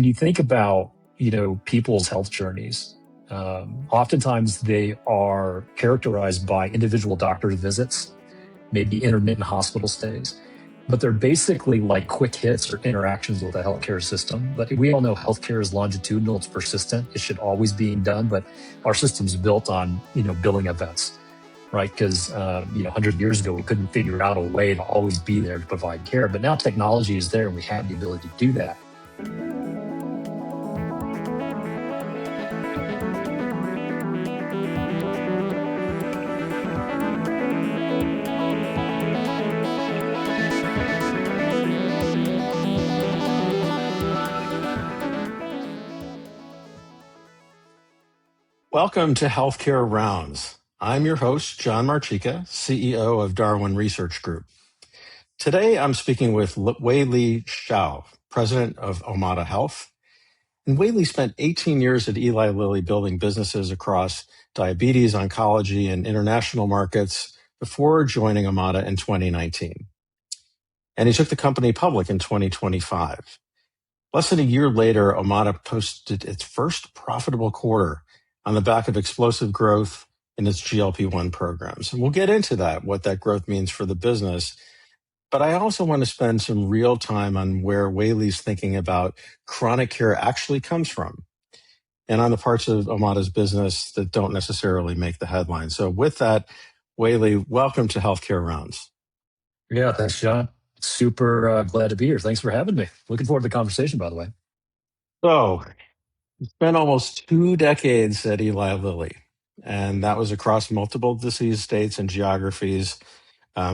When you think about, people's health journeys, oftentimes they are characterized by individual doctor visits, maybe intermittent hospital stays, but they're basically like quick hits or interactions with the healthcare system. But we all know healthcare is longitudinal, it's persistent, it should always be done, but our system's built on, billing events, right? Because, 100 years ago, we couldn't figure out a way to always be there to provide care, but now technology is there and we have the ability to do that. Welcome to Healthcare Rounds. I'm your host, John Marchica, CEO of Darwin Research Group. Today, I'm speaking with Wei-Li Shao, President of Omada Health. And Wei-Li spent 18 years at Eli Lilly building businesses across diabetes, oncology, and international markets before joining Omada in 2019. And he took the company public in 2025. Less than a year later, Omada posted its first profitable quarter on the back of explosive growth in its GLP-1 programs. And we'll get into that, what that growth means for the business. But I also want to spend some real time on where Wei-Li's thinking about chronic care actually comes from, and on the parts of Omada's business that don't necessarily make the headlines. So with that, Wei-Li, welcome to Healthcare Rounds. Yeah, thanks, John. Super glad to be here. Thanks for having me. Looking forward to the conversation, by the way. So, spent almost 2 decades at Eli Lilly, and that was across multiple disease states and geographies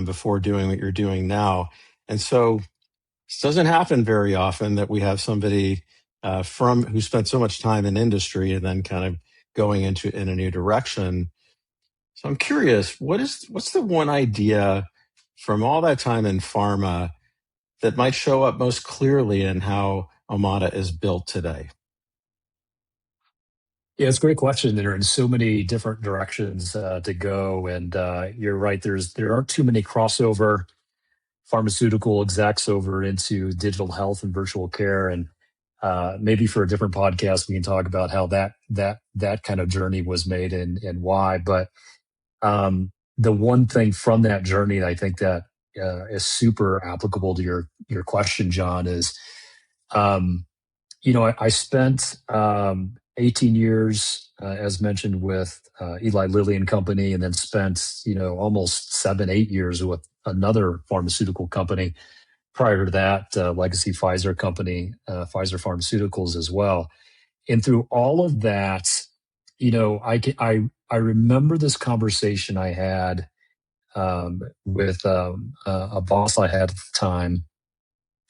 before doing what you're doing now. And so it doesn't happen very often that we have somebody who spent so much time in industry and then kind of going in a new direction. So I'm curious, what's the one idea from all that time in pharma that might show up most clearly in how Omada is built today? Yeah, it's a great question. There are so many different directions to go, and you're right. There aren't too many crossover pharmaceutical execs over into digital health and virtual care, and maybe for a different podcast we can talk about how that kind of journey was made and why. But the one thing from that journey, I think that is super applicable to your question, John, is I spent 18 years, as mentioned, with Eli Lilly and Company, and then spent, almost 7-8 years with another pharmaceutical company. Prior to that, legacy Pfizer company, Pfizer Pharmaceuticals as well. And through all of that, I remember this conversation I had with a boss I had at the time.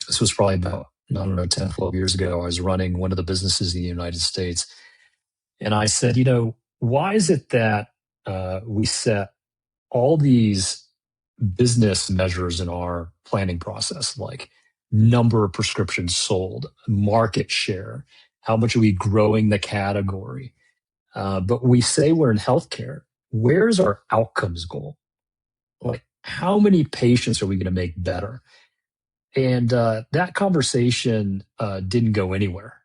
This was probably about, 10, 12 years ago. I was running one of the businesses in the United States. And I said, why is it that we set all these business measures in our planning process, like number of prescriptions sold, market share, how much are we growing the category? But we say we're in healthcare. Where's our outcomes goal? Like, how many patients are we going to make better? And that conversation didn't go anywhere.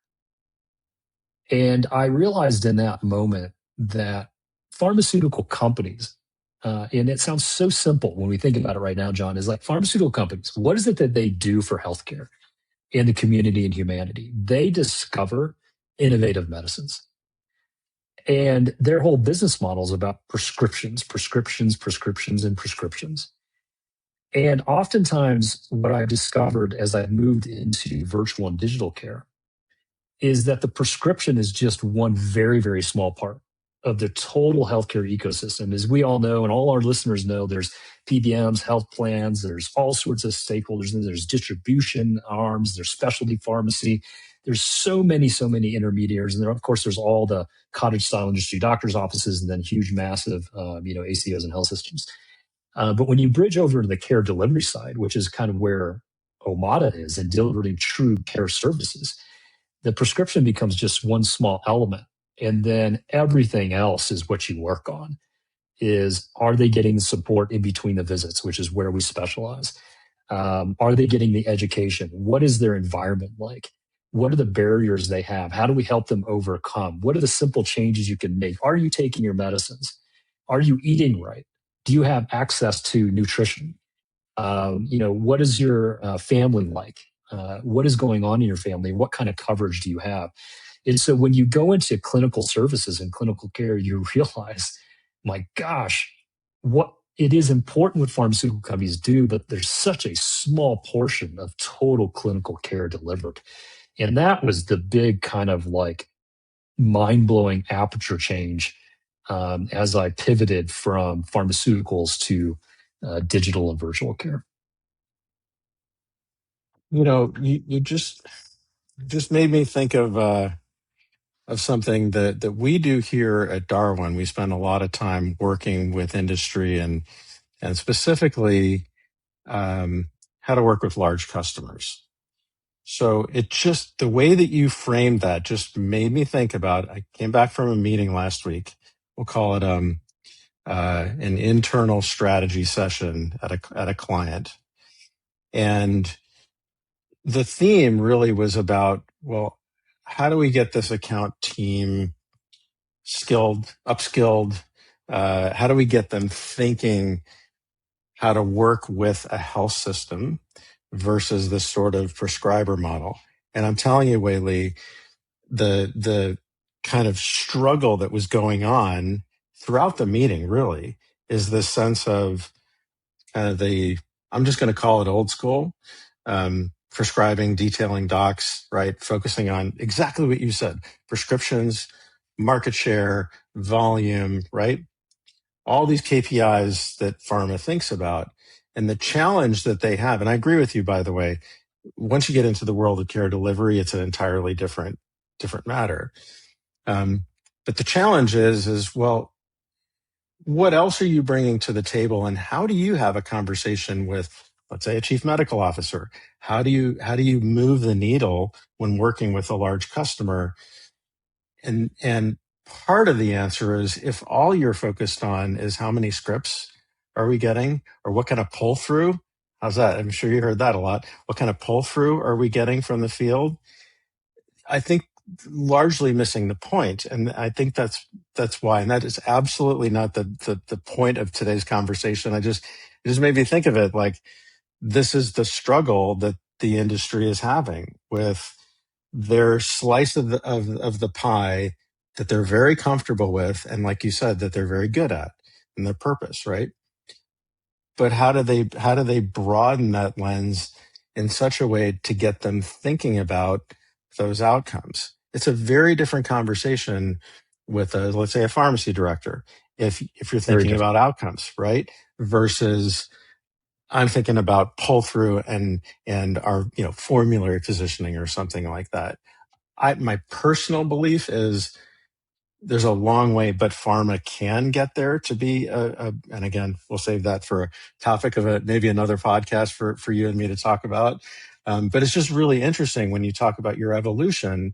And I realized in that moment that pharmaceutical companies, and it sounds so simple when we think about it right now, John, is like pharmaceutical companies, what is it that they do for healthcare and the community and humanity? They discover innovative medicines. And their whole business model is about prescriptions, prescriptions, prescriptions, and prescriptions. And oftentimes, what I've discovered as I've moved into virtual and digital care is that the prescription is just one very, very small part of the total healthcare ecosystem. As we all know, and all our listeners know, there's PBMs, health plans, there's all sorts of stakeholders, and there's distribution arms, there's specialty pharmacy. There's so many intermediaries. And then, of course, there's all the cottage style industry doctors' offices, and then huge, massive, ACOs and health systems. But when you bridge over to the care delivery side, which is kind of where Omada is and delivering true care services, the prescription becomes just one small element. And then everything else is what you work on. Are they getting the support in between the visits, which is where we specialize? Are they getting the education? What is their environment like? What are the barriers they have? How do we help them overcome? What are the simple changes you can make? Are you taking your medicines? Are you eating right? Do you have access to nutrition? What is your family like? What is going on in your family? What kind of coverage do you have? And so when you go into clinical services and clinical care, you realize, my gosh, what it is important what pharmaceutical companies do, but there's such a small portion of total clinical care delivered. And that was the big kind of like mind blowing aperture change as I pivoted from pharmaceuticals to digital and virtual care. You just made me think of something that we do here at Darwin. We spend a lot of time working with industry and specifically how to work with large customers. So it just, the way that you framed that just made me think about, I came back from a meeting last week. We'll call it an internal strategy session at a client. And the theme really was about, well, how do we get this account team skilled, upskilled? How do we get them thinking how to work with a health system versus this sort of prescriber model? And I'm telling you, Wei-Li, the kind of struggle that was going on throughout the meeting really is this sense of kind of I'm just going to call it old school, prescribing, detailing docs, right? Focusing on exactly what you said, prescriptions, market share, volume, right? All these KPIs that pharma thinks about. And the challenge that they have, and I agree with you, by the way, once you get into the world of care delivery, it's an entirely different matter. But the challenge is, well, what else are you bringing to the table, and how do you have a conversation with, let's say, a chief medical officer? How do you move the needle when working with a large customer? And part of the answer is, if all you're focused on is how many scripts are we getting, or what kind of pull through, how's that? I'm sure you heard that a lot. What kind of pull through are we getting from the field? I think largely missing the point. And I think that's why, and that is absolutely not the point of today's conversation. It just made me think of it like, this is the struggle that the industry is having with their slice of the pie that they're very comfortable with, and like you said, that they're very good at, and their purpose, right? But how do they broaden that lens in such a way to get them thinking about those outcomes? It's a very different conversation with let's say a pharmacy director, if you're thinking about outcomes, right? Versus I'm thinking about pull through and our formulary positioning or something like that. My personal belief is there's a long way, but pharma can get there to be and again, we'll save that for a topic of maybe another podcast for you and me to talk about. But it's just really interesting when you talk about your evolution,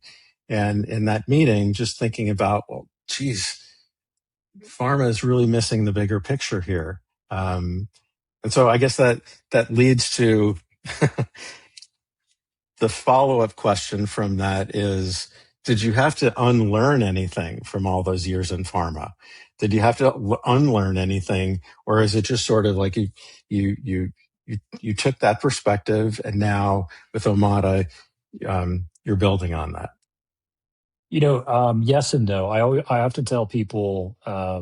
and in that meeting, just thinking about, well, geez, pharma is really missing the bigger picture here. And so I guess that leads to the follow-up question from that is, did you have to unlearn anything from all those years in pharma? Did you have to unlearn anything, or is it just sort of like you took that perspective, and now with Omada, you're building on that? Yes and no. I often tell people, a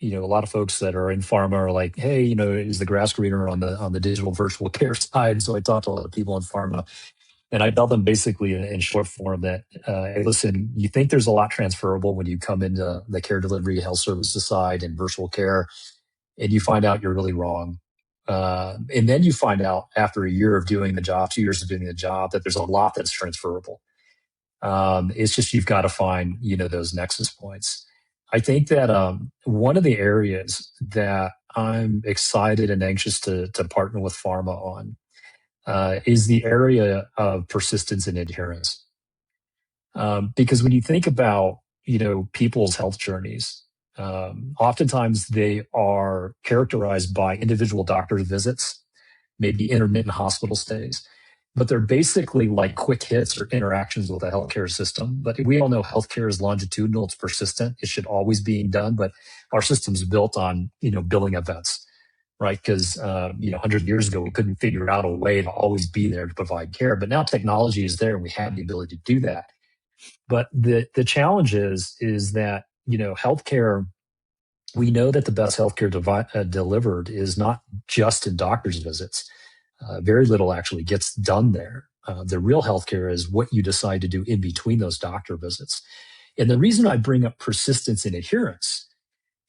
lot of folks that are in pharma are like, hey, is the grass greener on the digital virtual care side? So I talk to a lot of people in pharma, and I tell them basically in short form that, hey, listen, you think there's a lot transferable when you come into the care delivery health services side and virtual care, and you find out you're really wrong. And then you find out after a year of doing the job, 2 years of doing the job, that there's a lot that's transferable. It's just you've got to find, those nexus points. I think that one of the areas that I'm excited and anxious to partner with pharma on is the area of persistence and adherence. Because when you think about, people's health journeys, oftentimes they are characterized by individual doctor visits, maybe intermittent hospital stays. but they're basically like quick hits or interactions with the healthcare system. But we all know healthcare is longitudinal, it's persistent, it should always be done. But our system's built on, billing events, right? Because 100 years ago we couldn't figure out a way to always be there to provide care, but now technology is there and we have the ability to do that. But the challenge is that healthcare. We know that the best healthcare delivered is not just in doctor's visits. Very little actually gets done there. The real healthcare is what you decide to do in between those doctor visits. And the reason I bring up persistence and adherence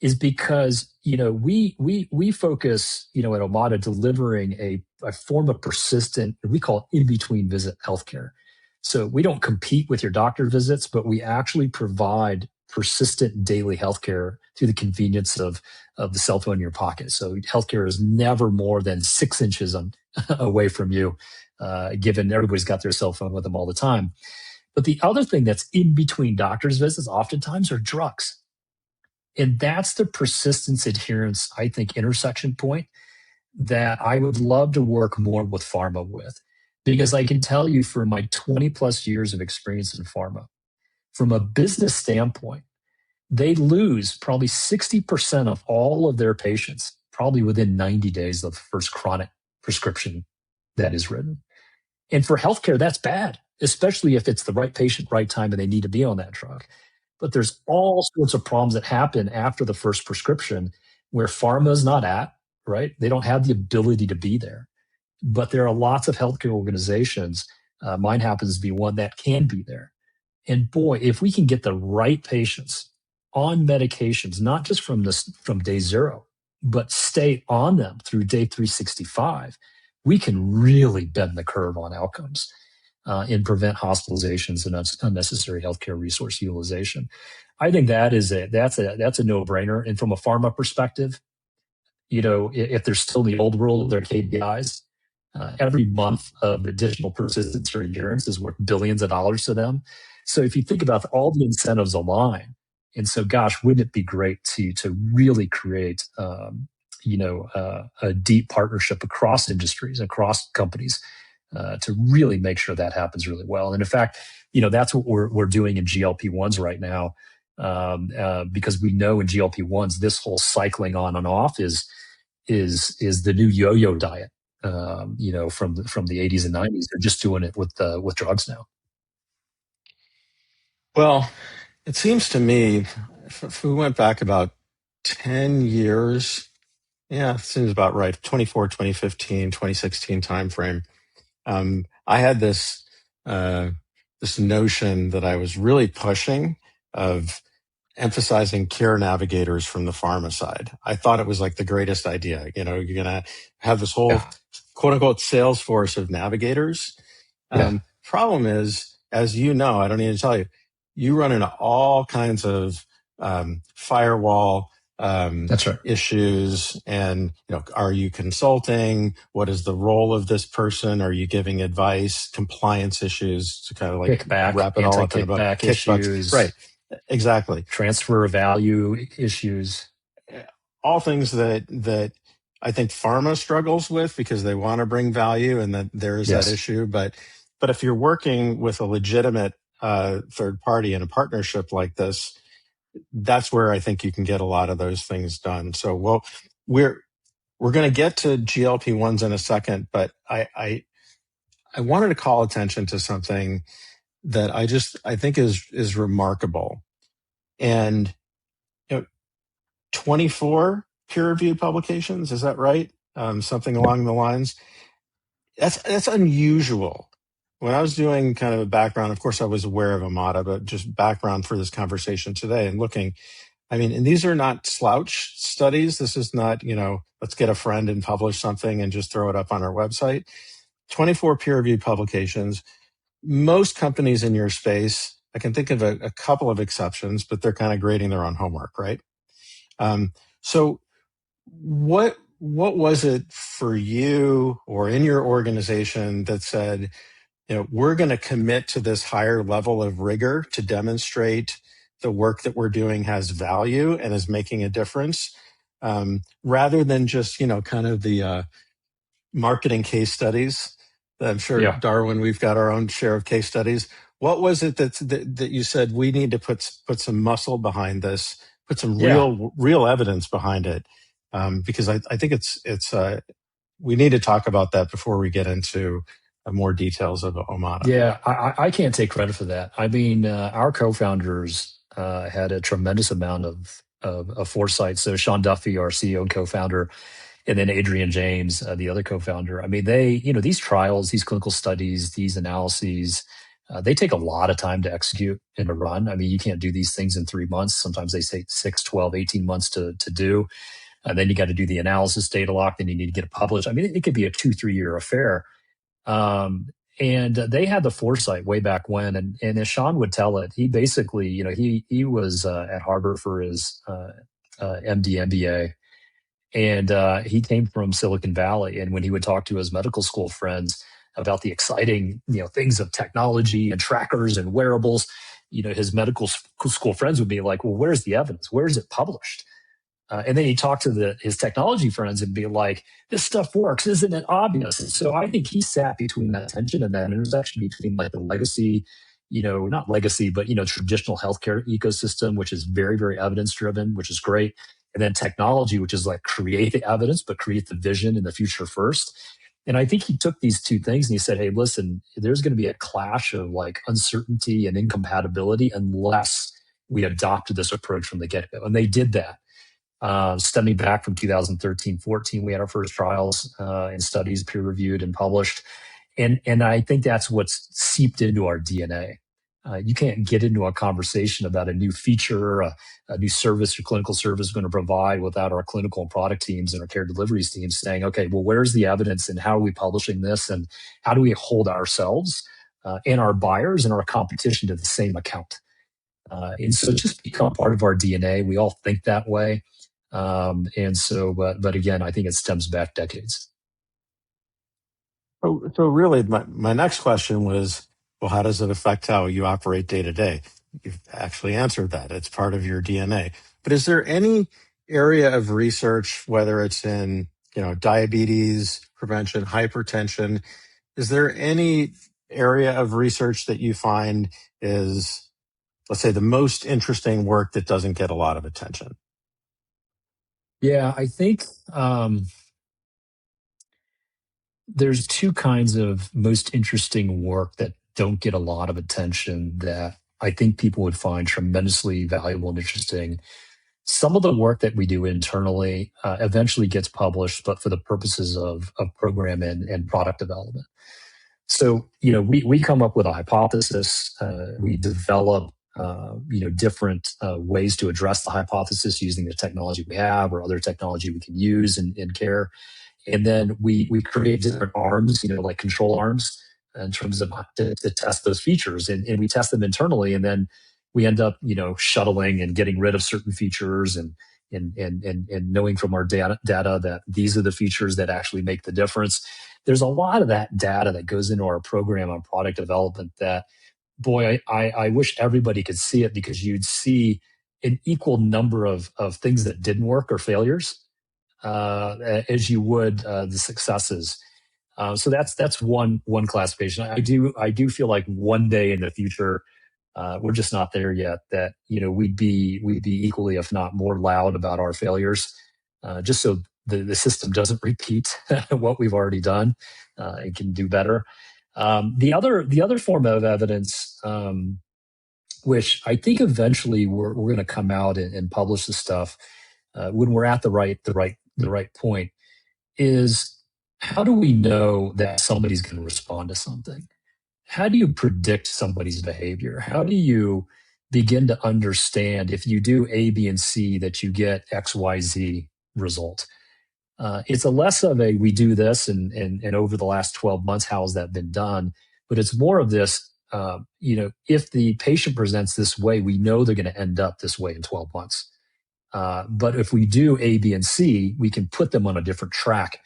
is because we focus at Omada delivering a form of persistent, we call it in between visit healthcare. So we don't compete with your doctor visits, but we actually provide persistent daily healthcare through the convenience of the cell phone in your pocket. So healthcare is never more than 6 inches away from you, given everybody's got their cell phone with them all the time. But the other thing that's in between doctor's visits oftentimes are drugs. And that's the persistence adherence, I think, intersection point that I would love to work more with pharma with. Because I can tell you from my 20 plus years of experience in pharma, from a business standpoint, they lose probably 60% of all of their patients, probably within 90 days of the first chronic prescription that is written. And for healthcare, that's bad, especially if it's the right patient, right time, and they need to be on that drug. But there's all sorts of problems that happen after the first prescription where pharma is not at, right? They don't have the ability to be there. But there are lots of healthcare organizations, mine happens to be one, that can be there. And boy, if we can get the right patients on medications, not just from day zero, but stay on them through day 365, we can really bend the curve on outcomes and prevent hospitalizations and unnecessary healthcare resource utilization. I think that's a no-brainer. And from a pharma perspective, if they're still in the old world of their KPIs, every month of additional persistence or endurance is worth billions of dollars to them. So if you think about all the incentives align, and so gosh, wouldn't it be great to really create a deep partnership across industries, across companies, to really make sure that happens really well. And in fact, that's what we're doing in GLP-1s right now, because we know in GLP-1s this whole cycling on and off is the new yo-yo diet. From the 80s and 90s, they're just doing it with drugs now. Well, it seems to me, if we went back about 10 years, yeah, it seems about right, 2015, 2016 timeframe, I had this notion that I was really pushing of emphasizing care navigators from the pharma side. I thought it was like the greatest idea. You're going to have this whole quote unquote sales force of navigators. Problem is, as you know, I don't need to tell you, you run into all kinds of firewall That's right. issues. And, are you consulting? What is the role of this person? Are you giving advice? Compliance issues to kind of like kickback, wrap it all up in about kickback issues. Right. Exactly. Transfer of value issues. All things that I think pharma struggles with because they want to bring value and that there is that issue. But if you're working with a legitimate third party in a partnership like this, that's where I think you can get a lot of those things done. So, we're going to get to GLP-1s in a second, but I wanted to call attention to something that I think is remarkable. And 24 peer-reviewed publications, is that right? Something along the lines. That's unusual. When I was doing kind of a background, of course, I was aware of Omada, but just background for this conversation today and looking, and these are not slouch studies. This is not, let's get a friend and publish something and just throw it up on our website. 24 peer-reviewed publications. Most companies in your space, I can think of a couple of exceptions, but they're kind of grading their own homework, right? So what was it for you or in your organization that said, we're going to commit to this higher level of rigor to demonstrate the work that we're doing has value and is making a difference, rather than just, kind of the marketing case studies I'm sure, Yeah. Darwin, we've got our own share of case studies. What was it that you said we need to put some muscle behind this, put some Yeah. real evidence behind it? Because I think it's we need to talk about that before we get into more details of Omada. Yeah. I can't take credit for that. I mean, our co-founders had a tremendous amount of foresight. So Sean Duffy, our CEO and co-founder, and then Adrian James, the other co-founder. I mean, these trials, these clinical studies, these analyses, they take a lot of time to execute and to run. I mean, you can't do these things in 3 months. Sometimes they say 6, 12, 18 months to do. And then you got to do the analysis, data lock, then you need to get it published. I mean, it could be a 2, 3 year affair. Um, and they had the foresight way back when. And as Sean would tell it, he basically, he was at Harvard for his MD, MBA. And he came from Silicon Valley. And when he would talk to his medical school friends about the exciting, things of technology and trackers and wearables, his medical school friends would be like, well, where's the evidence? Where is it published? And then he talked to his technology friends and be like, this stuff works, isn't it obvious? And so I think he sat between that tension and that intersection between like the legacy, not legacy, but, traditional healthcare ecosystem, which is very, very evidence driven, which is great. And then technology, which is like create the evidence, but create the vision in the future first. And I think he took these two things and he said, hey, listen, there's going to be a clash of like uncertainty and incompatibility unless we adopt this approach from the get-go. And they did that. Stemming back from 2013, 14, we had our first trials and studies peer-reviewed and published. And I think that's what's seeped into our DNA. You can't get into a conversation about a new feature, a new service or clinical service going to provide without our clinical and product teams and our care delivery teams saying, okay, well, where's the evidence and how are we publishing this and how do we hold ourselves and our buyers and our competition to the same account? And so it's just become part of our DNA. We all think that way. And so, but again, I think it stems back decades. So really, my next question was, well, how does it affect how you operate day to day? You've actually answered that. It's part of your DNA. But is there any area of research, whether it's in, diabetes prevention, hypertension, is there any area of research that you find is, let's say, the most interesting work that doesn't get a lot of attention? Yeah, I think there's two kinds of most interesting work that don't get a lot of attention that I think people would find tremendously valuable and interesting. Some of the work that we do internally eventually gets published, but for the purposes of program and product development. So, we come up with a hypothesis. We develop, different ways to address the hypothesis using the technology we have or other technology we can use in care. And then we create different arms, like control arms in terms of to test those features. And we test them internally. And then we end up, shuttling and getting rid of certain features and knowing from our data that these are the features that actually make the difference. There's a lot of that data that goes into our program on product development that, boy, I wish everybody could see it because you'd see an equal number of things that didn't work or failures as you would the successes. So that's one classification. I do feel like one day in the future, we're just not there yet. That we'd be equally, if not more, loud about our failures, just so the system doesn't repeat what we've already done. It can do better. The other form of evidence, which I think eventually we're going to come out and publish this stuff when we're at the right point, is how do we know that somebody's going to respond to something? How do you predict somebody's behavior? How do you begin to understand if you do A, B, and C that you get X, Y, Z result? It's a less of a we do this and over the last 12 months, how has that been done? But it's more of this, if the patient presents this way, we know they're going to end up this way in 12 months. But if we do A, B, and C, we can put them on a different track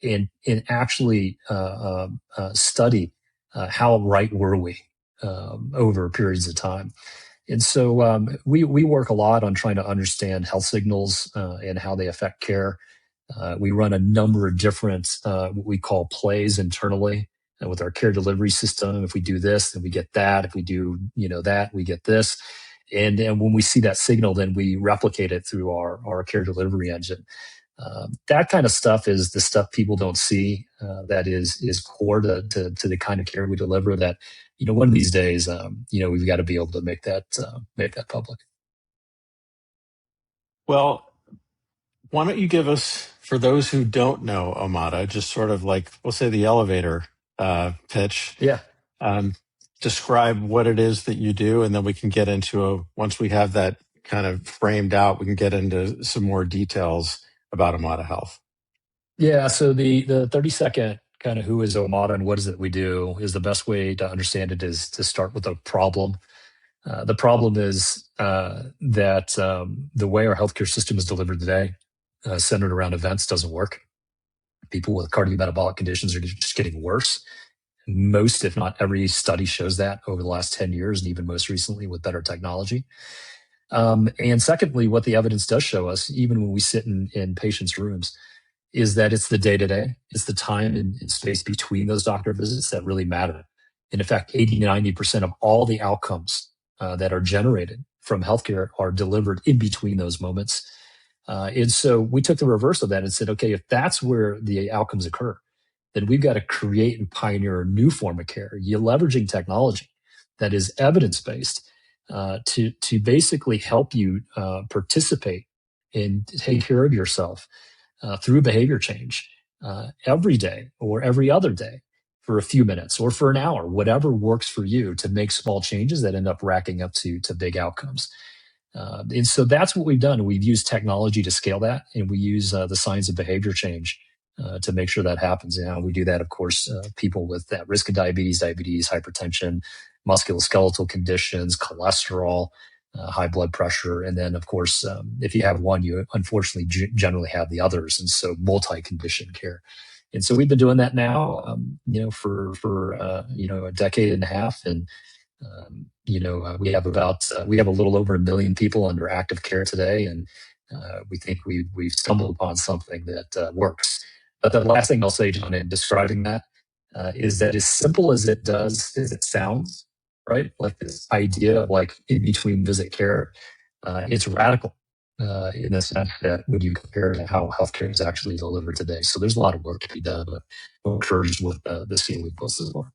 and actually study how right were we over periods of time. And so we work a lot on trying to understand health signals and how they affect care. We run a number of different what we call plays internally And with our care delivery system, if we do this, then we get that. If we do, that, we get this. And when we see that signal, then we replicate it through our care delivery engine. That kind of stuff is the stuff people don't see. That is core to the kind of care we deliver. That one of these days, we've got to be able to make that public. Well, why don't you give us, for those who don't know Omada, just sort of like, we'll say the elevator pitch. Yeah. Describe what it is that you do, and then we can get into once we have that kind of framed out, we can get into some more details about Omada Health. Yeah. So the 30-second kind of who is Omada and what is it we do is the best way to understand it is to start with a problem. The problem is that the way our healthcare system is delivered today, centered around events, doesn't work. People with cardiometabolic conditions are just getting worse. Most, if not every study shows that over the last 10 years, and even most recently with better technology. And secondly, what the evidence does show us, even when we sit in patients' rooms, is that it's the day-to-day, it's the time and space between those doctor visits that really matter. And in fact, 80 to 90% of all the outcomes that are generated from healthcare are delivered in between those moments. And so we took the reverse of that and said, okay, if that's where the outcomes occur, then we've got to create and pioneer a new form of care. You're leveraging technology that is evidence-based to basically help you participate and take care of yourself through behavior change every day or every other day for a few minutes or for an hour, whatever works for you, to make small changes that end up racking up to big outcomes. And so that's what we've done. We've used technology to scale that, and we use the science of behavior change to make sure that happens. And we do that, of course, people with that risk of diabetes, hypertension, musculoskeletal conditions, cholesterol, high blood pressure. And then, of course, if you have one, you unfortunately generally have the others. And so multi-condition care. And so we've been doing that now, for a decade and a half. And we have a little over 1 million people under active care today, and we think we've stumbled upon something that works. But the last thing I'll say, John, in describing that is that as simple as it sounds, right? Like this idea of like in between visit care, it's radical in the sense that when you compare to how healthcare is actually delivered today. So there's a lot of work to be done, but we're encouraged with the scene we posted as well.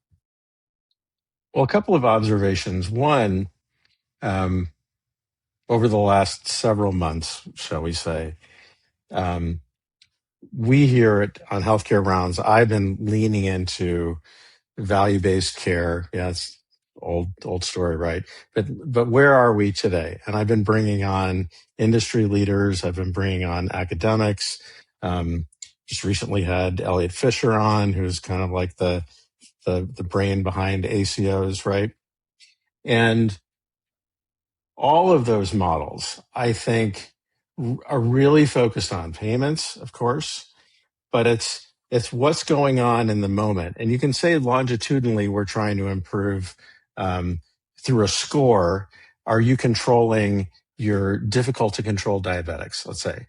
Well, a couple of observations. One, over the last several months, shall we say, we here on Healthcare Rounds, I've been leaning into value-based care. Yeah, it's old story, right? But where are we today? And I've been bringing on industry leaders. I've been bringing on academics. Just recently had Elliot Fisher on, who's kind of like the brain behind ACOs, right? And all of those models, I think, are really focused on payments, of course, but it's what's going on in the moment. And you can say longitudinally, we're trying to improve through a score. Are you controlling your difficult to control diabetics, let's say?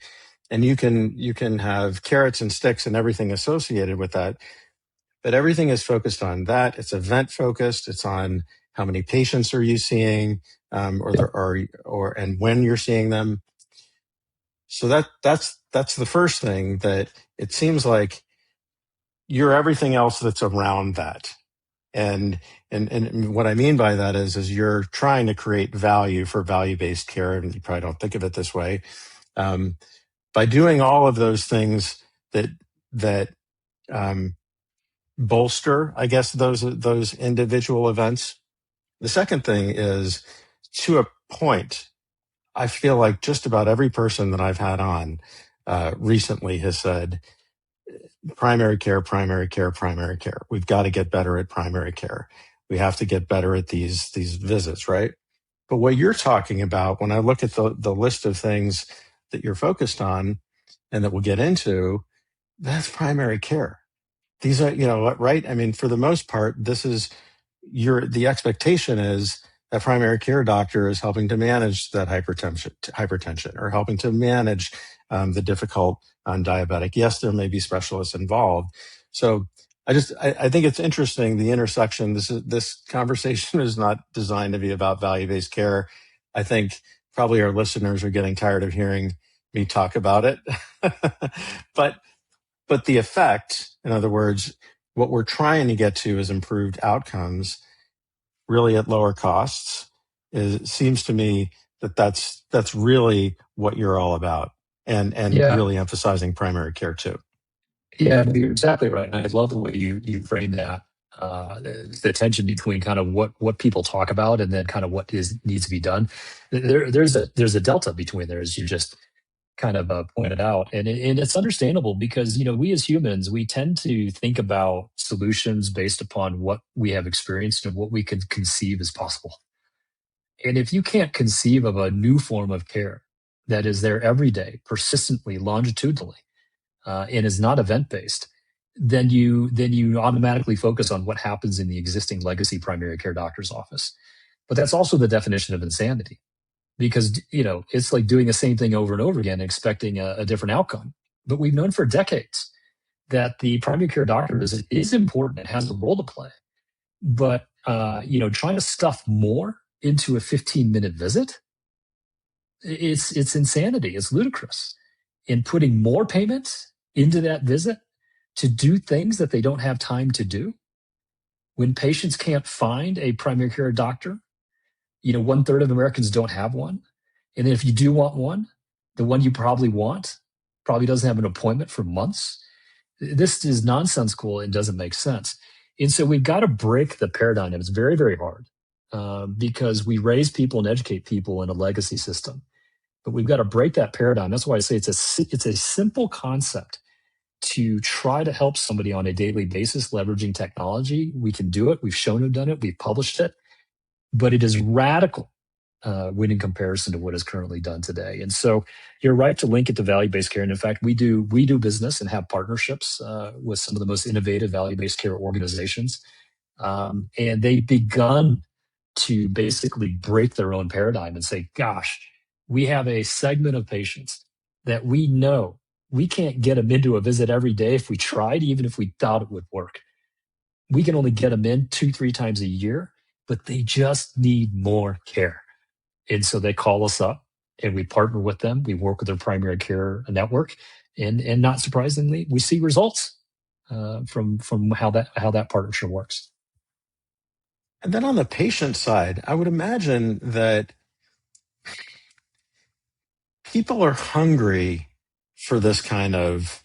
And you can have carrots and sticks and everything associated with that, but everything is focused on that. It's event focused. It's on how many patients are you seeing, and when you're seeing them. So that's the first thing, that it seems like you're everything else that's around that. And what I mean by that is you're trying to create value for value-based care, and you probably don't think of it this way. By doing all of those things that bolster, I guess, those individual events. The second thing is, to a point, I feel like just about every person that I've had on recently has said, primary care, primary care, primary care. We've got to get better at primary care. We have to get better at these visits, right? But what you're talking about, when I look at the list of things that you're focused on and that we'll get into, that's primary care. These are, right? I mean, for the most part, this is the expectation is that primary care doctor is helping to manage that hypertension or helping to manage the difficult diabetic. Yes, there may be specialists involved. So I think it's interesting, the intersection. This conversation is not designed to be about value-based care. I think probably our listeners are getting tired of hearing me talk about it. but but the effect, in other words, what we're trying to get to is improved outcomes, really at lower costs. It seems to me that that's really what you're all about, and Yeah, really emphasizing primary care too. yeah, no, you're exactly right. And I love the way you frame that. The tension between kind of what people talk about and then kind of what is needs to be done. There's a delta between there, as you just kind of pointed out, and it's understandable because we as humans we tend to think about solutions based upon what we have experienced and what we can conceive as possible. And if you can't conceive of a new form of care that is there every day, persistently, longitudinally, and is not event based, then you automatically focus on what happens in the existing legacy primary care doctor's office. But that's also the definition of insanity because it's like doing the same thing over and over again, and expecting a different outcome. But we've known for decades that the primary care doctor is important; it has a role to play. But trying to stuff more into a 15-minute visit, it's insanity. It's ludicrous. In putting more payments into that visit to do things that they don't have time to do, when patients can't find a primary care doctor, one third of Americans don't have one. And then if you do want one, the one you probably want probably doesn't have an appointment for months. This is nonsensical and doesn't make sense. And so we've got to break the paradigm. It's very, very hard because we raise people and educate people in a legacy system. But we've got to break that paradigm. That's why I say it's a simple concept to try to help somebody on a daily basis leveraging technology. We can do it. We've shown we've done it. We've published it. But it is radical when in comparison to what is currently done today. And so you're right to link it to value-based care. And in fact, we do business and have partnerships with some of the most innovative value-based care organizations. And they've begun to basically break their own paradigm and say, gosh, we have a segment of patients that we know we can't get them into a visit every day if we tried, even if we thought it would work. We can only get them in 2-3 times a year, but they just need more care. And so they call us up and we partner with them. We work with their primary care network. And not surprisingly, we see results from how that partnership works. And then on the patient side, I would imagine that people are hungry for this kind of,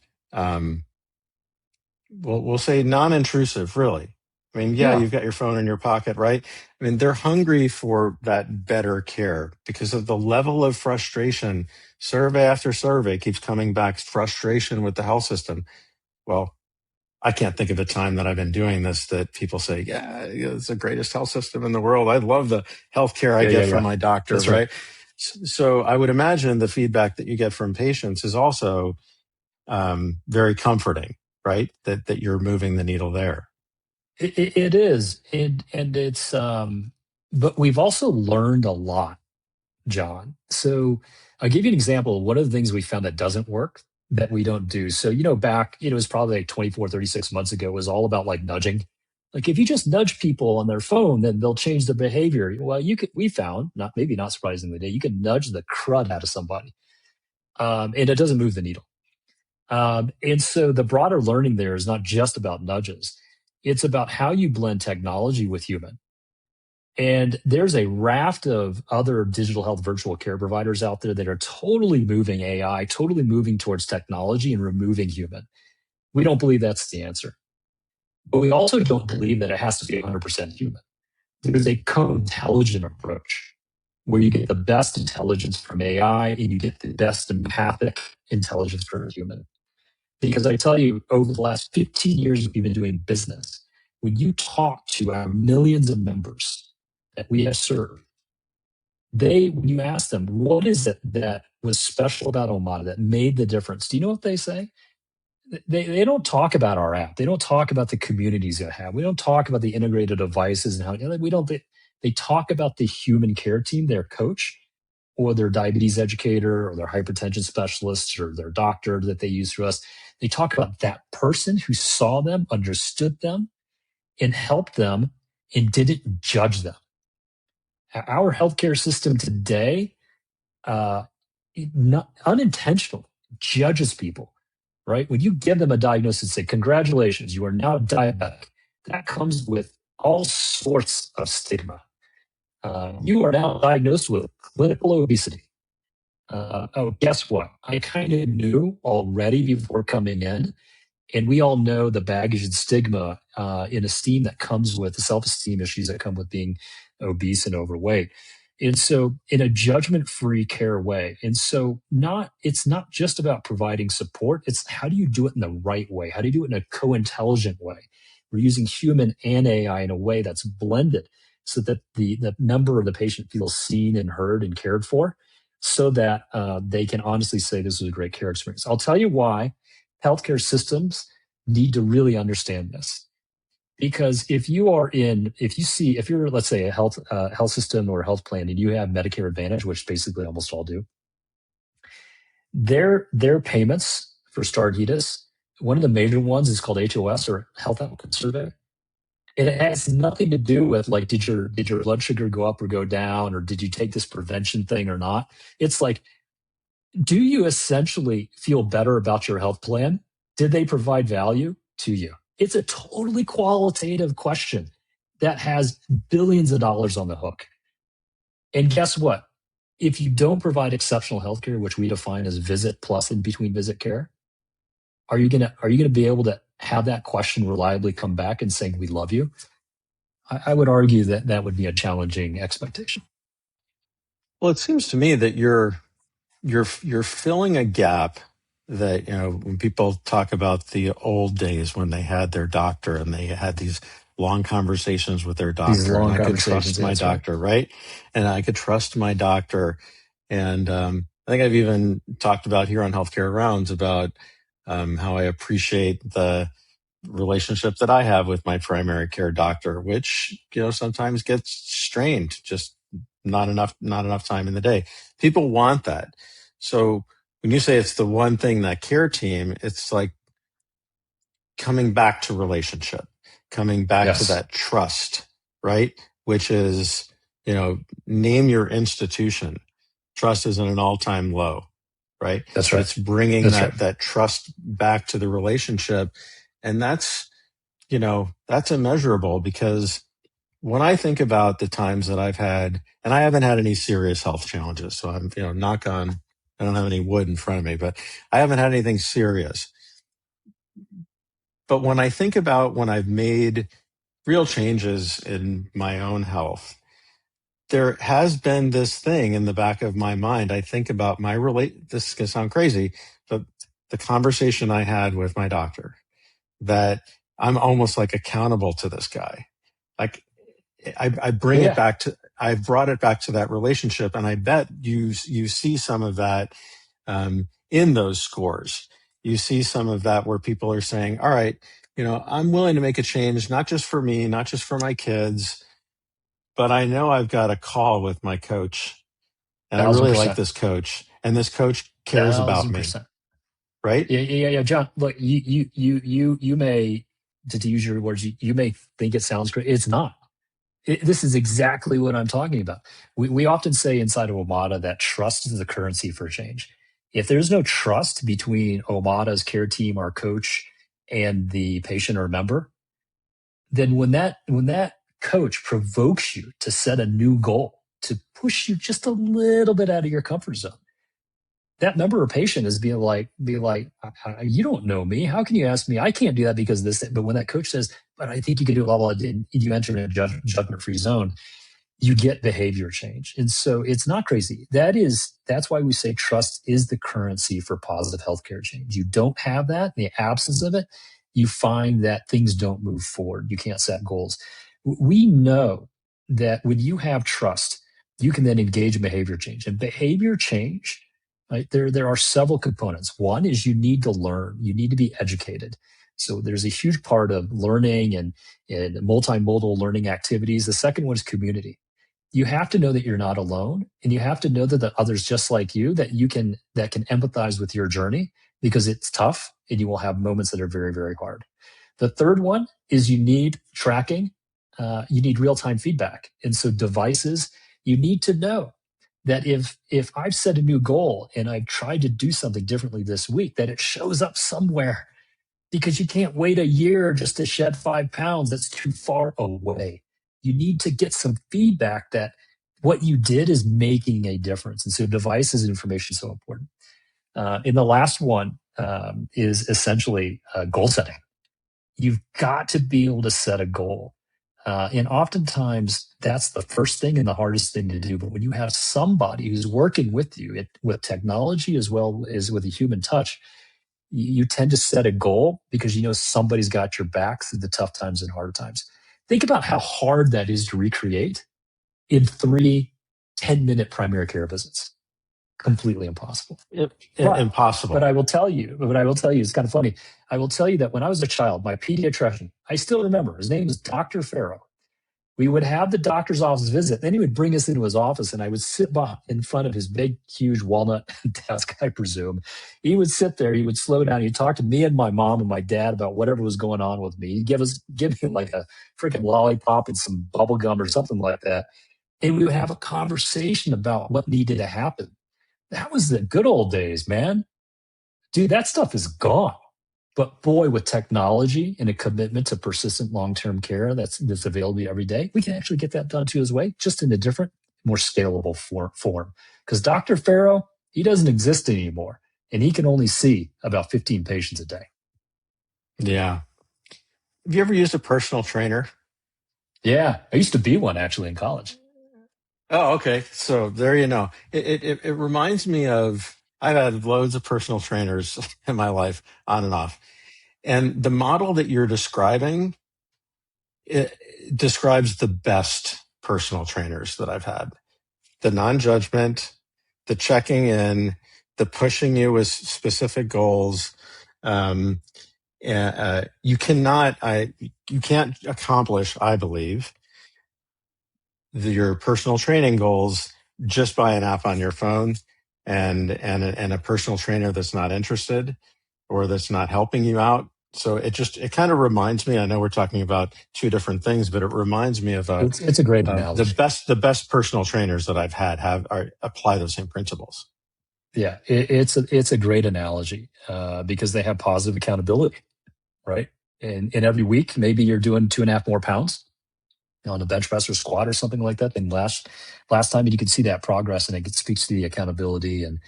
we'll say non-intrusive, really. I mean, yeah, Yeah. you've got your phone in your pocket, right? I mean, they're hungry for that better care because of the level of frustration. Survey after survey keeps coming back, frustration with the health system. Well, I can't think of a time that I've been doing this that people say, yeah, it's the greatest health system in the world. I love the healthcare I get from Yeah. my doctor, That's right. right? So I would imagine the feedback that you get from patients is also very comforting, right? That you're moving the needle there. It is. And it's, but we've also learned a lot, John. So I'll give you an example. One of the things we found that doesn't work that we don't do. So, back, it was probably like 24, 36 months ago, was all about like nudging. Like if you just nudge people on their phone, then they'll change their behavior. Well, we found, not surprisingly, you can nudge the crud out of somebody. And it doesn't move the needle. And so the broader learning there is not just about nudges. It's about how you blend technology with human. And there's a raft of other digital health virtual care providers out there that are totally moving AI, totally moving towards technology and removing human. We don't believe that's the answer. But we also don't believe that it has to be 100% human. There's a co-intelligent approach where you get the best intelligence from AI and you get the best empathic intelligence from a human. Because I tell you, over the last 15 years we've been doing business, when you talk to our millions of members that we have served, when you ask them, what is it that was special about Omada that made the difference? Do you know what they say? They don't talk about our app. They don't talk about the communities they have. We don't talk about the integrated devices and how we don't. They talk about the human care team, their coach, or their diabetes educator, or their hypertension specialist, or their doctor that they use for us. They talk about that person who saw them, understood them, and helped them and didn't judge them. Our healthcare system today, not unintentional, judges people, right? When you give them a diagnosis and say, congratulations, you are now diabetic, that comes with all sorts of stigma. You are now diagnosed with clinical obesity. Oh, guess what? I kind of knew already before coming in. And we all know the baggage and stigma in esteem that comes with the self-esteem issues that come with being obese and overweight. And so in a judgment-free care way. And so it's not just about providing support. It's how do you do it in the right way? How do you do it in a co-intelligent way? We're using human and AI in a way that's blended so that the member of the patient feels seen and heard and cared for so that they can honestly say this was a great care experience. I'll tell you why healthcare systems need to really understand this. Because if you're, let's say, a health system or a health plan, and you have Medicare Advantage, which basically almost all do, their payments for Starditas, one of the major ones is called HOS, or Health Outcome Survey. And it has nothing to do with like, did your blood sugar go up or go down, or did you take this prevention thing or not? It's like, do you essentially feel better about your health plan? Did they provide value to you? It's a totally qualitative question that has billions of dollars on the hook. And guess what? If you don't provide exceptional healthcare, which we define as visit plus in between visit care, are you gonna be able to have that question reliably come back and saying we love you? I would argue that would be a challenging expectation. Well, it seems to me that you're filling a gap that, when people talk about the old days when they had their doctor and they had these long conversations with their doctor, and I could trust my doctor, right? And I could trust my doctor. And I think I've even talked about here on Healthcare Rounds about how I appreciate the relationship that I have with my primary care doctor, which, sometimes gets strained, just not enough time in the day. People want that. So when you say it's the one thing, that care team, it's like coming back to relationship, coming back to that trust, right? Which is, name your institution. Trust is at an all-time low, right? That's right. It's bringing that trust back to the relationship. And that's immeasurable, because when I think about the times that I've had, and I haven't had any serious health challenges, so I'm, knock on, I don't have any wood in front of me, but I haven't had anything serious. But when I think about when I've made real changes in my own health, there has been this thing in the back of my mind. I think about this is going to sound crazy, but the conversation I had with my doctor, that I'm almost like accountable to this guy. Like I bring it back to, I've brought it back to that relationship. And I bet you see some of that in those scores. You see some of that where people are saying, all right, I'm willing to make a change, not just for me, not just for my kids, but I know I've got a call with my coach, and I really like this coach, and this coach cares about me. Right? Yeah, John. Look, you may, to use your words, you may think it sounds great. It's not. This is exactly what I'm talking about. We often say inside of Omada that trust is the currency for change. If there's no trust between Omada's care team, our coach, and the patient or member, then when that coach provokes you to set a new goal, to push you just a little bit out of your comfort zone, that member or patient is be like, you don't know me. How can you ask me? I can't do that because of this. But when that coach says, but I think you can do blah, blah, blah, you enter in a judgment-free zone, you get behavior change. And so it's not crazy. That's why we say trust is the currency for positive healthcare change. You don't have that, in the absence of it, you find that things don't move forward. You can't set goals. We know that when you have trust, you can then engage in behavior change. And behavior change, right, there are several components. One is you need to learn. You need to be educated. So there's a huge part of learning and multimodal learning activities. The second one is community. You have to know that you're not alone, and you have to know that the others just like you that can empathize with your journey, because it's tough. and you will have moments that are very, very hard. The third one is you need tracking. You need real-time feedback. And so devices, you need to know that if I've set a new goal and I've tried to do something differently this week, that it shows up somewhere, because you can't wait a year just to shed 5 pounds. That's too far away. You need to get some feedback that what you did is making a difference. And so devices and information is so important. And the last one is essentially goal setting. You've got to be able to set a goal. And oftentimes that's the first thing and the hardest thing to do. But when you have somebody who's working with you with technology as well as with a human touch, you tend to set a goal because you know somebody's got your back through the tough times and hard times. Think about how hard that is to recreate in 3 10-minute primary care visits. Completely impossible. Impossible. But I will tell you, it's kind of funny. I will tell you that when I was a child, my pediatrician, I still remember, his name was Dr. Farrow. We would have the doctor's office visit. Then he would bring us into his office, and I would sit in front of his big, huge walnut desk, I presume. He would sit there. He would slow down. He'd talk to me and my mom and my dad about whatever was going on with me. He'd give me like a freaking lollipop and some bubble gum or something like that. And we would have a conversation about what needed to happen. That was the good old days, man. Dude, that stuff is gone. But boy, with technology and a commitment to persistent long-term care that's available every day, we can actually get that done too as well, just in a different, more scalable form. Because Dr. Farrow, he doesn't exist anymore, and he can only see about 15 patients a day. Yeah. Have you ever used a personal trainer? Yeah, I used to be one actually in college. Oh, okay. So there you know. It reminds me of, I've had loads of personal trainers in my life, on and off. And the model that you're describing, it describes the best personal trainers that I've had. The non-judgment, the checking in, the pushing you with specific goals. You can't accomplish, I believe, your personal training goals just by an app on your phone and a personal trainer that's not interested or that's not helping you out. So it kind of reminds me, I know we're talking about two different things, but it reminds me of It's a great analogy. The best personal trainers that I've had apply those same principles. Yeah, it's a great analogy because they have positive accountability, right? And every week, maybe you're doing 2.5 more pounds on a bench press or squat or something like that than last time, and you can see that progress, and it speaks to the accountability and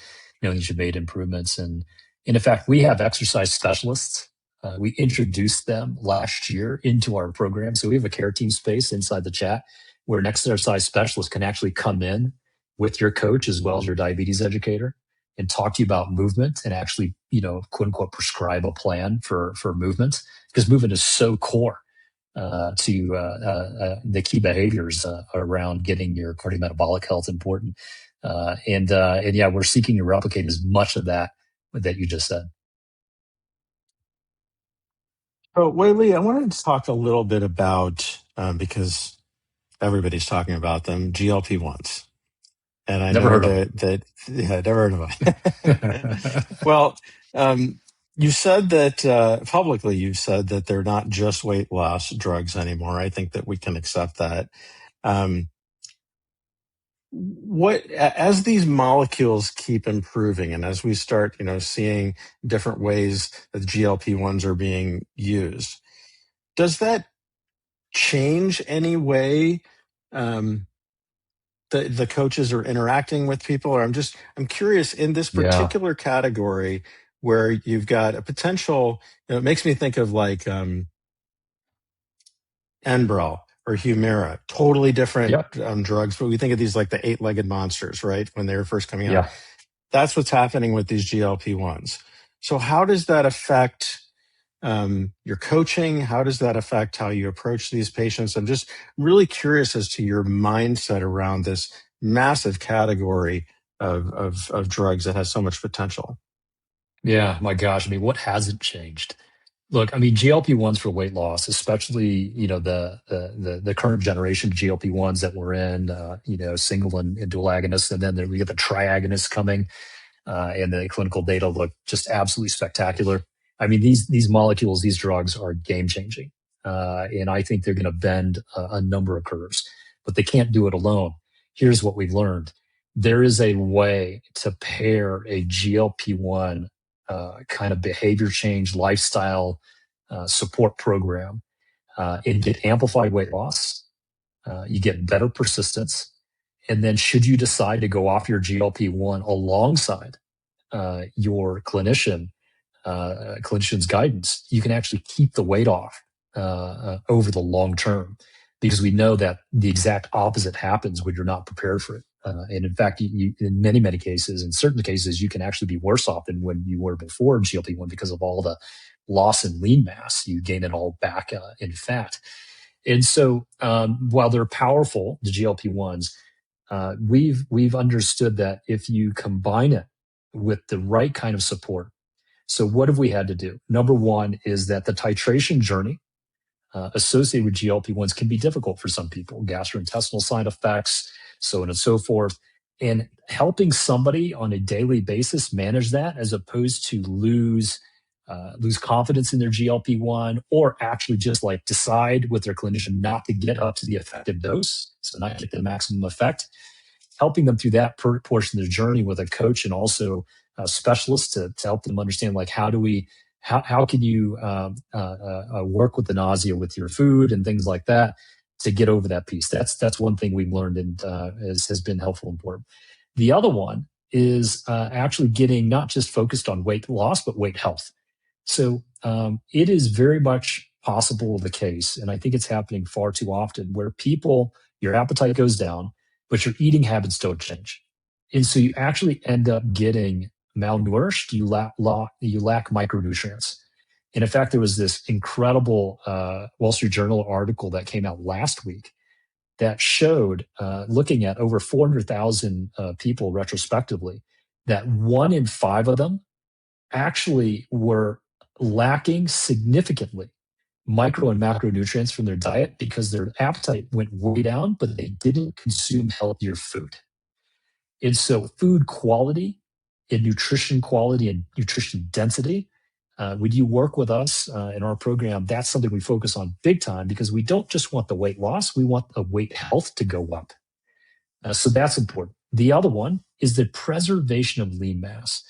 that you've made improvements. And in fact, we have exercise specialists. We introduced them last year into our program, so we have a care team space inside the chat where an exercise specialist can actually come in with your coach as well as your diabetes educator and talk to you about movement and actually, quote unquote, prescribe a plan for movement, because movement is so core to the key behaviors around getting your cardiometabolic health important. And yeah, we're seeking to replicate as much of that you just said. So, Wei-Li, I wanted to talk a little bit about, because everybody's talking about them, GLP-1s. And I Never know heard yeah, never heard of them. Well, you said that publicly, you've said that they're not just weight loss drugs anymore. I think that we can accept that. As these molecules keep improving and as we start, seeing different ways that GLP-1s are being used, does that change any way the coaches are interacting with people? Or I'm curious in this Yeah. particular category where you've got a potential, it makes me think of like Enbrel or Humira, totally different drugs, but we think of these like the 8-legged monsters, right? When they were first coming out. Yeah. That's what's happening with these GLP-1s. So how does that affect your coaching? How does that affect how you approach these patients? I'm just really curious as to your mindset around this massive category of drugs that has so much potential. Yeah, my gosh. I mean, what hasn't changed? Look, I mean, GLP-1s for weight loss, especially, the current generation of GLP-1s that we're in, single and dual agonists, and then we get the triagonists coming, and the clinical data look just absolutely spectacular. I mean, these molecules, these drugs are game changing. And I think they're going to bend a number of curves, but they can't do it alone. Here's what we've learned. There is a way to pair a GLP-1 kind of behavior change, lifestyle support program and get amplified weight loss. You get better persistence. And then should you decide to go off your GLP-1 alongside your clinician's guidance, you can actually keep the weight off over the long term, because we know that the exact opposite happens when you're not prepared for it. And in fact, you, in many cases, in certain cases, you can actually be worse off than when you were before GLP-1 because of all the loss in lean mass. You gain it all back in fat. And so while they're powerful, the GLP-1s, we've understood that if you combine it with the right kind of support. So what have we had to do? Number one is that the titration journey associated with GLP-1s can be difficult for some people, gastrointestinal side effects, so on and so forth. And helping somebody on a daily basis manage that, as opposed to lose confidence in their GLP-1, or actually just like decide with their clinician not to get up to the effective dose, so not get the maximum effect. Helping them through that portion of the journey with a coach and also a specialist to help them understand, like, how can you work with the nausea with your food and things like that to get over that piece. That's one thing we've learned and has been helpful and important. The other one is actually getting not just focused on weight loss, but weight health. So it is very much possible the case, and I think it's happening far too often, where your appetite goes down, but your eating habits don't change. And so you actually end up getting malnourished. You lack micronutrients. And in fact, there was this incredible Wall Street Journal article that came out last week that showed, looking at over 400,000 people retrospectively, that 1 in 5 of them actually were lacking significantly micro and macronutrients from their diet because their appetite went way down, but they didn't consume healthier food. And so food quality and nutrition quality and nutrition density, when you work with us in our program, that's something we focus on big time, because we don't just want the weight loss, we want the weight health to go up. So that's important. The other one is the preservation of lean mass.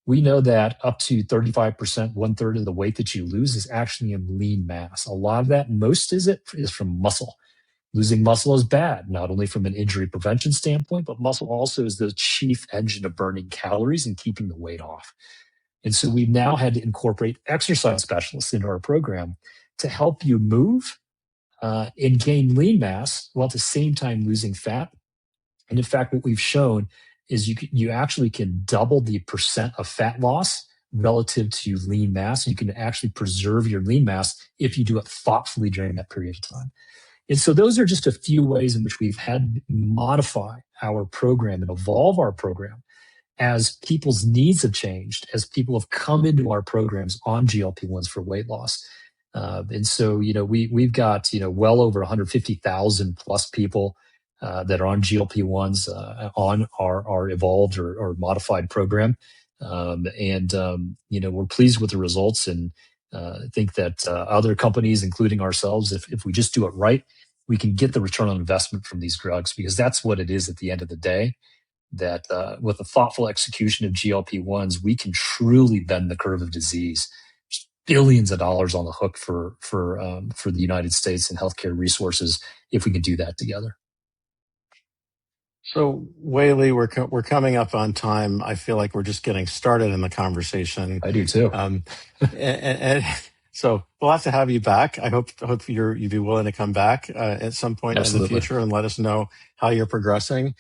We know that up to 35%, 1/3 of the weight that you lose is actually in lean mass. A lot of that, most is from muscle. Losing muscle is bad, not only from an injury prevention standpoint, but muscle also is the chief engine of burning calories and keeping the weight off. And so we've now had to incorporate exercise specialists into our program to help you move and gain lean mass while at the same time losing fat. And in fact, what we've shown is you actually can double the percent of fat loss relative to lean mass. You can actually preserve your lean mass if you do it thoughtfully during that period of time. And so those are just a few ways in which we've had to modify our program and evolve our program as people's needs have changed, as people have come into our programs on GLP-1s for weight loss. And so, we've got, well over 150,000 plus people that are on GLP-1s on our evolved or modified program. We're pleased with the results, and think that other companies, including ourselves, if we just do it right, we can get the return on investment from these drugs, because that's what it is at the end of the day, that with a thoughtful execution of GLP-1s, we can truly bend the curve of disease. There's billions of dollars on the hook for the United States and healthcare resources if we can do that together. So, Wei-Li, we're coming up on time. I feel like we're just getting started in the conversation. I do too. And so we'll have to have you back. I hope you'd be willing to come back at some point Absolutely. in the future and let us know how you're progressing.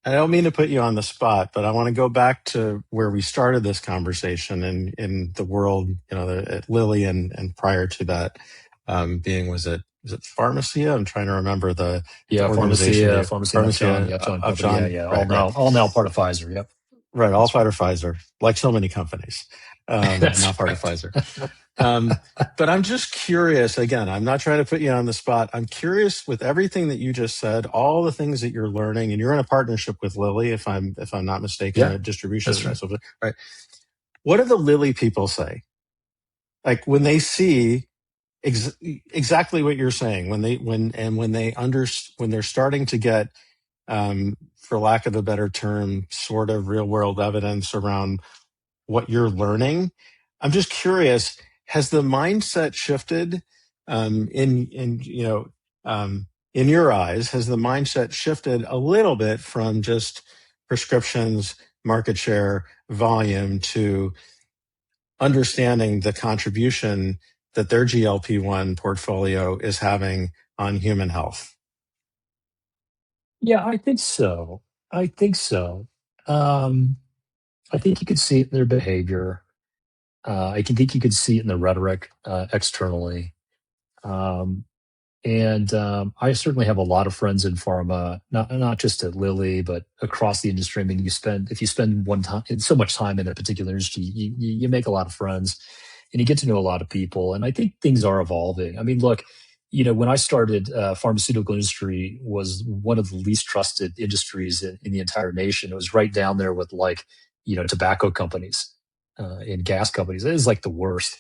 I don't mean to put you on the spot, but I want to go back to where we started this conversation in the world, at Lilly and prior to that, was it Pharmacia? I'm trying to remember the organization. Pharmacia of John. Yeah. Right. All now part of Pfizer. Yep. Right. All part of Pfizer, like so many companies. Now part of Pfizer. But I'm just curious, again, I'm not trying to put you on the spot. I'm curious, with everything that you just said, all the things that you're learning, and you're in a partnership with Lilly, if I'm not mistaken, a distribution. That's right. Right. What do the Lilly people say? Like when they see exactly what you're saying, when they're starting to get, for lack of a better term, sort of real world evidence around what you're learning. I'm just curious, has the mindset shifted, in your eyes, has the mindset shifted a little bit from just prescriptions, market share, volume to understanding the contribution that their GLP-1 portfolio is having on human health? Yeah, I think so. I think so. Um, I think you could see it in their behavior. I can think you could see it in the rhetoric externally. Um, and I certainly have a lot of friends in pharma, not just at Lilly, but across the industry. I mean, if you spend so much time in a particular industry, you make a lot of friends, and you get to know a lot of people. And I think things are evolving. I mean, look, when I started, pharmaceutical industry was one of the least trusted industries in the entire nation. It was right down there with like tobacco companies and gas companies. It was like the worst.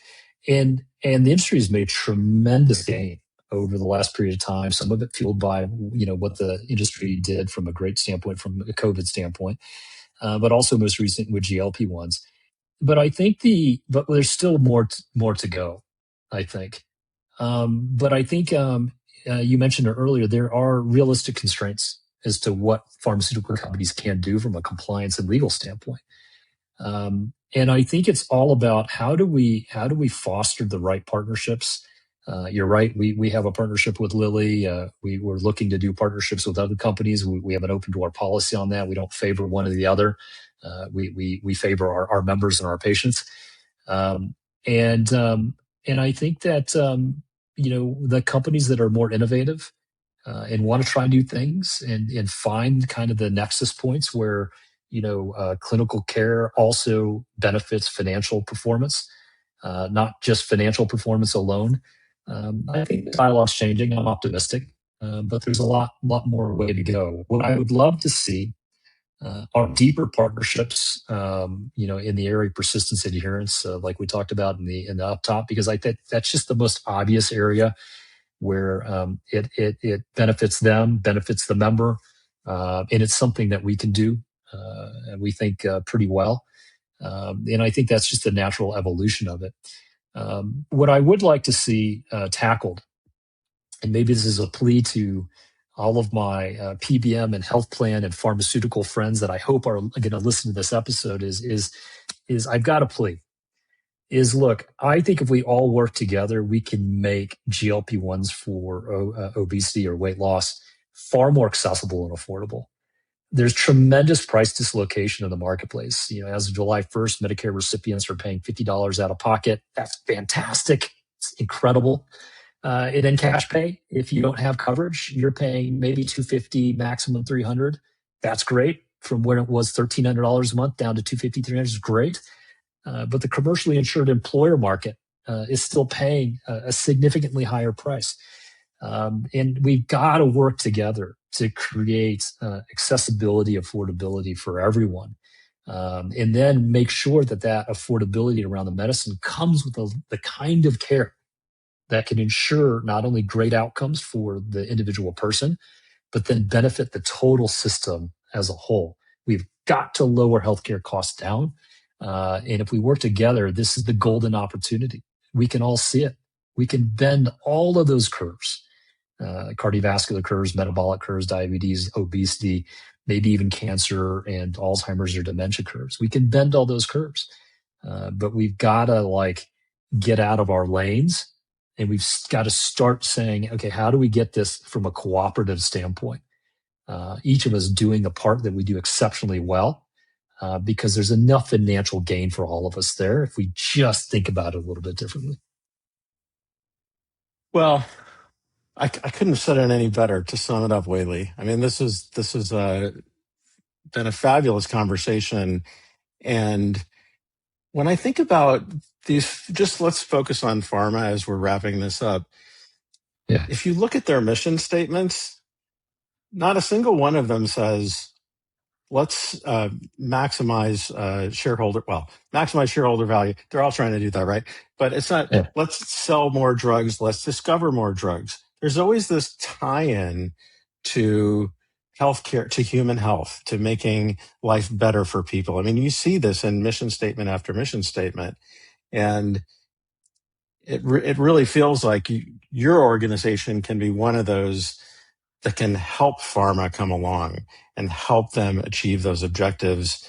And the industry has made tremendous gain over the last period of time. Some of it fueled by what the industry did from a great standpoint, from a COVID standpoint, but also most recent with GLP ones. But there's still more to go. I think, but I think you mentioned it earlier. There are realistic constraints as to what pharmaceutical companies can do from a compliance and legal standpoint. And I think it's all about how do we foster the right partnerships. You're right. We have a partnership with Lilly. We're looking to do partnerships with other companies. We have an open door policy on that. We don't favor one or the other. We favor our members and our patients. Um, and and I think that the companies that are more innovative and want to try new things and find kind of the nexus points where clinical care also benefits financial performance, not just financial performance alone. I think the dialogue's changing. I'm optimistic, but there's a lot more way to go. What I would love to see are deeper partnerships, in the area of persistence adherence, like we talked about in the up top, because I think that's just the most obvious area where it benefits them, benefits the member, and it's something that we can do, and we think pretty well. And I think that's just the natural evolution of it. What I would like to see tackled, and maybe this is a plea to all of my PBM and health plan and pharmaceutical friends that I hope are going to listen to this episode, is I've got a plea. Look, I think if we all work together, we can make GLP-1s for obesity or weight loss far more accessible and affordable. There's tremendous price dislocation in the marketplace. As of July 1st, Medicare recipients are paying $50 out of pocket. That's fantastic. It's incredible. And then cash pay, if you don't have coverage, you're paying maybe $250, maximum $300. That's great. From when it was $1,300 a month down to $250, $300 is great. But the commercially insured employer market is still paying a significantly higher price. And we've got to work together to create accessibility, affordability for everyone. And then make sure that affordability around the medicine comes with the kind of care that can ensure not only great outcomes for the individual person, but then benefit the total system as a whole. We've got to lower healthcare costs down. And if we work together, this is the golden opportunity. We can all see it. We can bend all of those curves, cardiovascular curves, metabolic curves, diabetes, obesity, maybe even cancer and Alzheimer's or dementia curves. We can bend all those curves. But we've got to get out of our lanes, and we've got to start saying, okay, how do we get this from a cooperative standpoint? Each of us doing the part that we do exceptionally well, because there's enough financial gain for all of us there if we just think about it a little bit differently. Well, I couldn't have said it any better to sum it up, Wei-Li. I mean, this has been a fabulous conversation. And when I think about these, just let's focus on pharma as we're wrapping this up. Yeah. If you look at their mission statements, not a single one of them says, let's maximize shareholder value. They're all trying to do that, right? But it's not, Yeah. let's sell more drugs, let's discover more drugs. There's always this tie-in to healthcare, to human health, to making life better for people. I mean, you see this in mission statement after mission statement, and it really feels like your organization can be one of those that can help pharma come along and help them achieve those objectives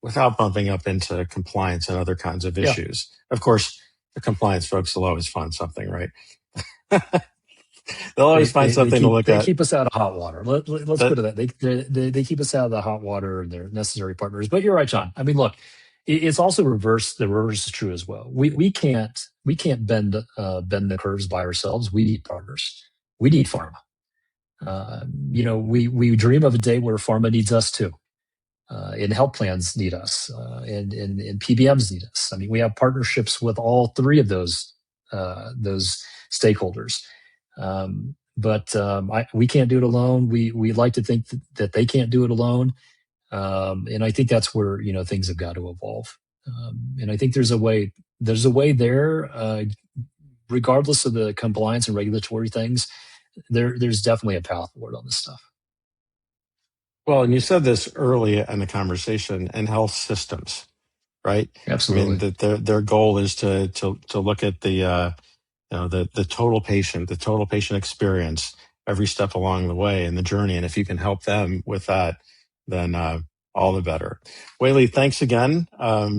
without bumping up into compliance and other kinds of issues. Of course, the compliance folks will always find something, right? They'll always find something to look They at. keep us out of hot water. Let's put it that they keep us out of the hot water, and they're necessary partners. But you're right, John. I mean, look, it's also reverse. The reverse is true as well. We can't bend the curves by ourselves. We need partners. We need pharma. We dream of a day where pharma needs us too, and health plans need us, and PBMs need us. I mean, we have partnerships with all three of those stakeholders. We can't do it alone. We like to think that they can't do it alone, and I think that's where things have got to evolve. And I think there's a way. There's a way there, regardless of the compliance and regulatory things. There's definitely a path forward on this stuff. Well, and you said this early in the conversation, and health systems, right? Absolutely. I mean, their goal is to look at the total patient experience every step along the way in the journey. And if you can help them with that, then all the better. Wei-Li, thanks again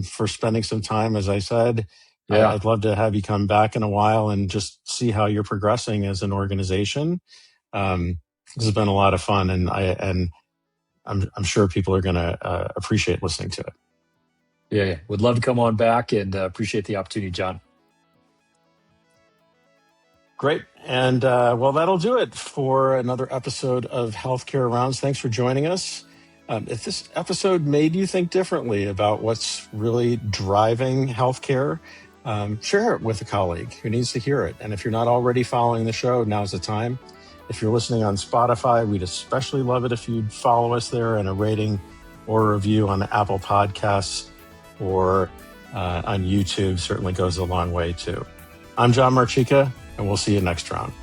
for spending some time. As I said, Yeah. I'd love to have you come back in a while and just see how you're progressing as an organization. This has been a lot of fun, and I'm sure people are going to appreciate listening to it. Yeah. Would love to come on back, and appreciate the opportunity, John. Great. And well, that'll do it for another episode of Healthcare Rounds. Thanks for joining us. If this episode made you think differently about what's really driving healthcare, share it with a colleague who needs to hear it. And if you're not already following the show, now's the time. If you're listening on Spotify, we'd especially love it if you'd follow us there, and a rating or a review on Apple Podcasts or on YouTube certainly goes a long way too. I'm John Marchica, and we'll see you next round.